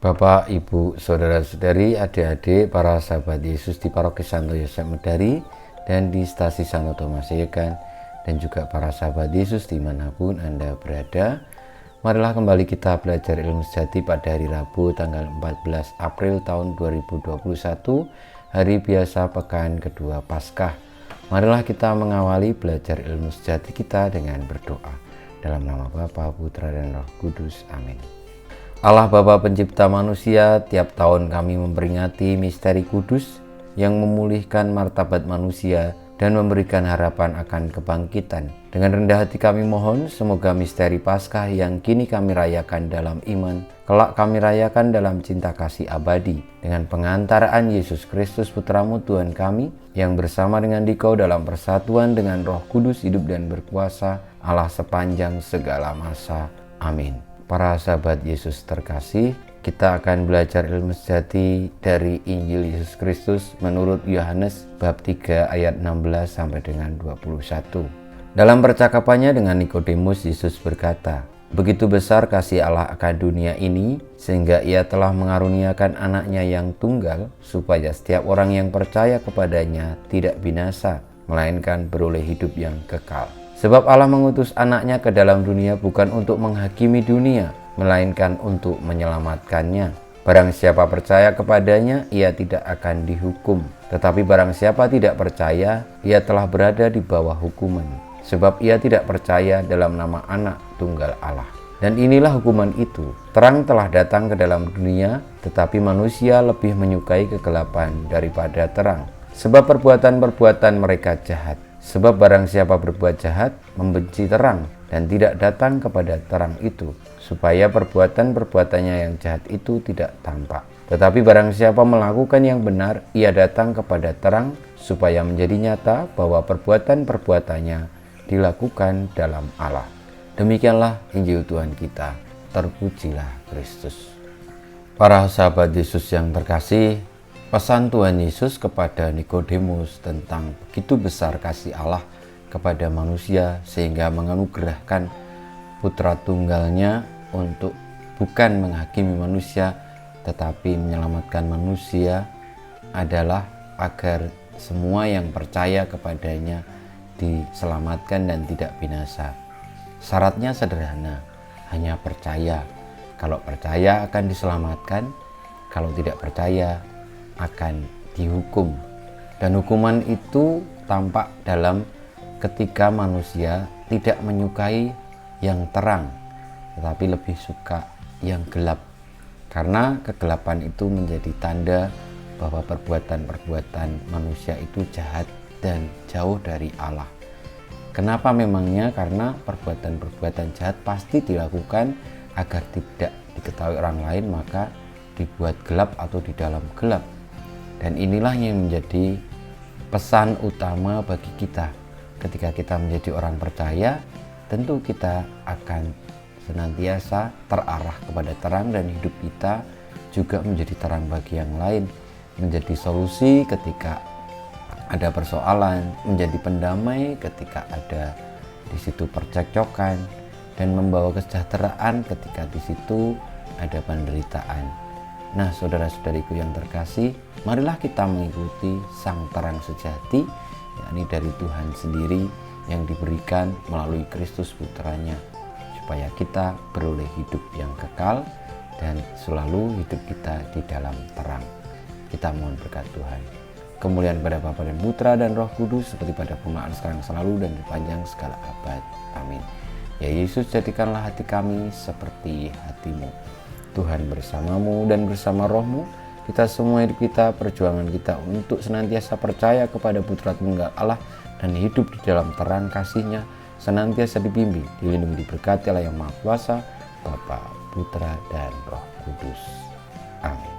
Bapak, Ibu, Saudara-saudari, adik-adik, para sahabat Yesus di Paroki Santo Yosef Medari dan di Stasi Santo Thomas Yekan, dan juga para sahabat Yesus dimanapun Anda berada. Marilah kembali kita belajar ilmu sejati pada hari Rabu tanggal 14 April tahun 2021, hari biasa pekan kedua Paskah. Marilah kita mengawali belajar ilmu sejati kita dengan berdoa. Dalam nama Bapa, Putra, dan Roh Kudus. Amin. Allah Bapa pencipta manusia, tiap tahun kami memperingati misteri kudus yang memulihkan martabat manusia dan memberikan harapan akan kebangkitan. Dengan rendah hati kami mohon, semoga misteri Paskah yang kini kami rayakan dalam iman, kelak kami rayakan dalam cinta kasih abadi, dengan pengantaraan Yesus Kristus Putramu Tuhan kami, yang bersama dengan Dikau dalam persatuan dengan Roh Kudus hidup dan berkuasa, Allah sepanjang segala masa. Amin. Para sahabat Yesus terkasih, kita akan belajar ilmu sejati dari Injil Yesus Kristus menurut Yohanes bab 3 ayat 16 sampai dengan 21. Dalam percakapannya dengan Nikodemus, Yesus berkata, "Begitu besar kasih Allah akan dunia ini, sehingga Ia telah mengaruniakan anaknya yang tunggal, supaya setiap orang yang percaya kepadanya tidak binasa, melainkan beroleh hidup yang kekal. Sebab Allah mengutus anaknya ke dalam dunia bukan untuk menghakimi dunia, melainkan untuk menyelamatkannya. Barang siapa percaya kepadanya, ia tidak akan dihukum. Tetapi barang siapa tidak percaya, ia telah berada di bawah hukuman. Sebab ia tidak percaya dalam nama anak tunggal Allah. Dan inilah hukuman itu, terang telah datang ke dalam dunia, tetapi manusia lebih menyukai kegelapan daripada terang. Sebab perbuatan-perbuatan mereka jahat. Sebab barang siapa berbuat jahat, membenci terang dan tidak datang kepada terang itu, supaya perbuatan-perbuatannya yang jahat itu tidak tampak. Tetapi barang siapa melakukan yang benar, ia datang kepada terang, supaya menjadi nyata bahwa perbuatan-perbuatannya dilakukan dalam Allah." Demikianlah Injil Tuhan kita. Terpujilah Kristus. Para sahabat Yesus yang terkasih, pesan Tuhan Yesus kepada Nikodemus tentang begitu besar kasih Allah kepada manusia sehingga menganugerahkan putra tunggalnya untuk bukan menghakimi manusia tetapi menyelamatkan manusia adalah agar semua yang percaya kepadanya diselamatkan dan tidak binasa. Syaratnya sederhana, hanya percaya. Kalau percaya akan diselamatkan, kalau tidak percaya akan dihukum. Dan hukuman itu tampak dalam ketika manusia tidak menyukai yang terang, tetapi lebih suka yang gelap. Karena kegelapan itu menjadi tanda bahwa perbuatan-perbuatan manusia itu jahat dan jauh dari Allah. Kenapa memangnya? Karena perbuatan-perbuatan jahat pasti dilakukan agar tidak diketahui orang lain, maka dibuat gelap atau di dalam gelap. Dan inilah yang menjadi pesan utama bagi kita. Ketika kita menjadi orang percaya, tentu kita akan senantiasa terarah kepada terang, dan hidup kita juga menjadi terang bagi yang lain, menjadi solusi ketika ada persoalan, menjadi pendamai ketika ada di situ percekcokan, dan membawa kesejahteraan ketika di situ ada penderitaan. Nah, saudara-saudariku yang terkasih, marilah kita mengikuti sang terang sejati, yakni dari Tuhan sendiri yang diberikan melalui Kristus Putranya, supaya kita beroleh hidup yang kekal dan selalu hidup kita di dalam terang. Kita mohon berkat Tuhan. Kemuliaan pada Bapa dan Putra dan Roh Kudus, seperti pada permulaan sekarang selalu dan sepanjang segala abad. Amin. Ya Yesus, jadikanlah hati kami seperti hati-Mu. Tuhan bersamamu dan bersama rohmu, kita semua hidup kita, perjuangan kita untuk senantiasa percaya kepada Putra Tunggal Allah dan hidup di dalam terang kasih-Nya, senantiasa dibimbing, dilindungi, diberkati oleh Yang Maha Kuasa, Bapa, Putra, dan Roh Kudus. Amin.